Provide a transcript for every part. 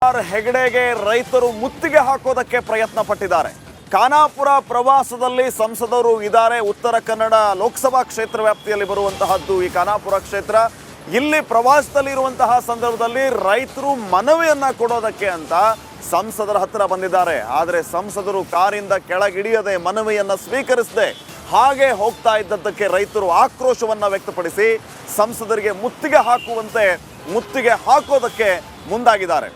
ಅನಂತಕುಮಾರ್ ಹೆಗಡೆಗೆ ರೈತರು ಮುತ್ತಿಗೆ ಹಾಕೋದಕ್ಕೆ ಪ್ರಯತ್ನ ಪಟ್ಟಿದ್ದಾರೆ. ಖಾನಾಪುರ ಪ್ರವಾಸದಲ್ಲಿ ಸಂಸದರು ಇದ್ದಾರೆ. ಉತ್ತರ ಕನ್ನಡ ಲೋಕಸಭಾ ಕ್ಷೇತ್ರ ವ್ಯಾಪ್ತಿಯಲ್ಲಿ ಬರುವಂತಹದ್ದು ಈ ಖಾನಾಪುರ ಕ್ಷೇತ್ರ. ಇಲ್ಲಿ ಪ್ರವಾಸದಲ್ಲಿರುವಂತಹ ಸಂದರ್ಭದಲ್ಲಿ ರೈತರು ಮನವಿಯನ್ನ ಕೊಡೋದಕ್ಕೆ ಅಂತ ಸಂಸದರ ಹತ್ರ ಬಂದಿದ್ದಾರೆ. ಆದರೆ ಸಂಸದರು ಕಾರಿಂದ ಕೆಳಗಿಳಿಯದೆ ಮನವಿಯನ್ನ ಸ್ವೀಕರಿಸದೆ ಹಾಗೆ ಹೋಗ್ತಾ ಇದ್ದದ್ದಕ್ಕೆ ರೈತರು ಆಕ್ರೋಶವನ್ನ ವ್ಯಕ್ತಪಡಿಸಿ ಸಂಸದರಿಗೆ ಮುತ್ತಿಗೆ ಹಾಕೋದಕ್ಕೆ ಮುಂದಾಗಿದ್ದಾರೆ.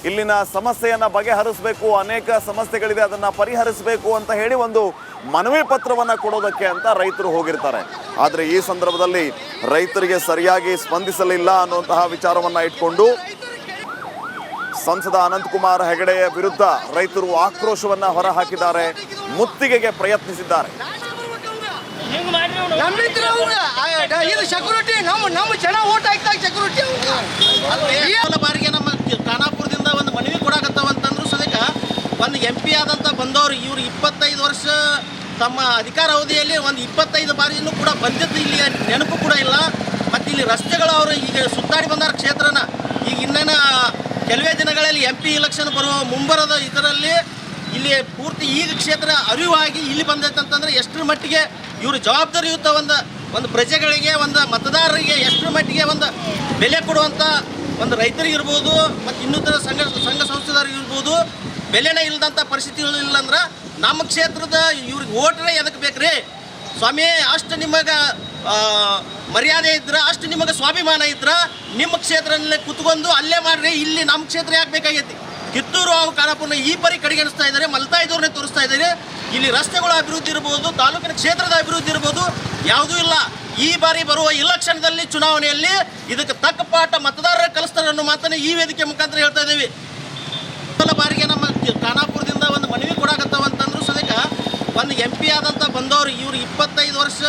ಇಲ್ಲಿನ ಸಮಸ್ಯೆಯನ್ನ ಬಗೆಹರಿಸಬೇಕು, ಅನೇಕ ಸಮಸ್ಯೆಗಳಿದೆ, ಅದನ್ನ ಪರಿಹರಿಸಬೇಕು ಅಂತ ಹೇಳಿ ಒಂದು ಮನವಿ ಪತ್ರವನ್ನ ಕೊಡೋದಕ್ಕೆ ಅಂತ ರೈತರು ಹೋಗಿರ್ತಾರೆ. ಆದರೆ ಈ ಸಂದರ್ಭದಲ್ಲಿ ರೈತರಿಗೆ ಸರಿಯಾಗಿ ಸ್ಪಂದಿಸಲಿಲ್ಲ ಅನ್ನುವಂತಹ ವಿಚಾರವನ್ನ ಇಟ್ಕೊಂಡು ಸಂಸದ ಅನಂತಕುಮಾರ್ ಹೆಗಡೆಯ ವಿರುದ್ಧ ರೈತರು ಆಕ್ರೋಶವನ್ನ ಹೊರಹಾಕಿದ್ದಾರೆ, ಮುತ್ತಿಗೆಗೆ ಪ್ರಯತ್ನಿಸಿದ್ದಾರೆ. ಬಾರಿಗೆ ನಮ್ಮ ಖಾನಾಪುರದಿಂದ ಒಂದು ಮನವಿ ಕೊಡಾಕತ್ತಾವಂತಂದ್ರು ಸದ್ಯಕ್ಕೆ ಒಂದು MP ಆದಂತ ಬಂದವರು ಇವರು 25 ವರ್ಷ ತಮ್ಮ ಅಧಿಕಾರ ಅವಧಿಯಲ್ಲಿ ಒಂದು 25 ಬಾರಿನೂ ಕೂಡ ಬಂದಿದ್ದು ಇಲ್ಲಿ ನೆನಪು ಕೂಡ ಇಲ್ಲ. ಮತ್ತು ಇಲ್ಲಿ ರಸ್ತೆಗಳು ಅವರು ಈಗ ಸುತ್ತಾಡಿ ಬಂದಾರ ಕ್ಷೇತ್ರನ. ಈಗ ಇನ್ನೇನು ಕೆಲವೇ ದಿನಗಳಲ್ಲಿ MP ಎಲೆಕ್ಷನ್ ಬರುವ ಮುಂಬರದ ಇದರಲ್ಲಿ ಇಲ್ಲಿ ಪೂರ್ತಿ ಈಗ ಕ್ಷೇತ್ರ ಅರಿವಾಗಿ ಇಲ್ಲಿ ಬಂದೈತಂತಂದ್ರೆ ಎಷ್ಟರ ಮಟ್ಟಿಗೆ ಇವರು ಜವಾಬ್ದಾರಿಯುತ ಒಂದು ಪ್ರಜೆಗಳಿಗೆ, ಒಂದು ಮತದಾರರಿಗೆ ಎಷ್ಟರ ಮಟ್ಟಿಗೆ ಒಂದು ಬೆಲೆ ಕೊಡುವಂಥ ಒಂದು ರೈತರಿಗೆ ಇರ್ಬೋದು, ಮತ್ತು ಇನ್ನಿತರ ಸಂಘ ಸಂಸ್ಥೆದವ್ರಿಗೆ ಇರ್ಬೋದು, ಬೆಲೆನೇ ಇಲ್ಲದಂಥ ಪರಿಸ್ಥಿತಿಗಳು ಇಲ್ಲಂದ್ರೆ ನಮ್ಮ ಕ್ಷೇತ್ರದ ಇವ್ರಿಗೆ ಓಟ್ರೆ ಎದಕ್ಕೆ ಬೇಕ್ರಿ ಸ್ವಾಮಿ? ಅಷ್ಟು ನಿಮಗೆ ಮರ್ಯಾದೆ ಇದ್ರೆ, ಅಷ್ಟು ನಿಮಗೆ ಸ್ವಾಭಿಮಾನ ಇದ್ರೆ ನಿಮ್ಮ ಕ್ಷೇತ್ರದಲ್ಲೇ ಕುತ್ಕೊಂಡು ಅಲ್ಲೇ ಮಾಡ್ರಿ. ಇಲ್ಲಿ ನಮ್ಮ ಕ್ಷೇತ್ರ ಯಾಕೆ ಬೇಕಾಗೈತಿ? ಕಿತ್ತೂರು ಹಾಗೂ ಖಾನಾಪುರನ ಈ ಪರಿ ಕಡೆಗಣಿಸ್ತಾ ಇದ್ದಾರೆ, ಮಲ್ತಾಯಿದವ್ರನ್ನೇ ತೋರಿಸ್ತಾ ಇದ್ದಾರೆ. ಇಲ್ಲಿ ರಸ್ತೆಗಳ ಅಭಿವೃದ್ಧಿ ಇರ್ಬೋದು, ತಾಲೂಕಿನ ಕ್ಷೇತ್ರದ ಅಭಿವೃದ್ಧಿ ಇರ್ಬೋದು, ಯಾವುದೂ ಇಲ್ಲ. ಈ ಬಾರಿ ಬರುವ ಇಲೆಕ್ಷನ್ದಲ್ಲಿ ಚುನಾವಣೆಯಲ್ಲಿ ಇದಕ್ಕೆ ತಕ್ಕ ಪಾಠ ಮತದಾರರ ಕಲಿಸ್ತಾರೆ ಅನ್ನೋ ಮಾತನ್ನು ಈ ವೇದಿಕೆ ಮುಖಾಂತರ ಹೇಳ್ತಾ ಇದ್ದೀವಿ. ಮೊದಲ ಬಾರಿಗೆ ನಮ್ಮ ಖಾನಾಪುರದಿಂದ ಒಂದು ಮನವಿ ಕೊಡಾಕತ್ತಾವಂತಂದ್ರು ಸದ್ಯಕ್ಕೆ ಒಂದು MP ಆದಂತ ಬಂದವರು ಇವರು 25 ವರ್ಷ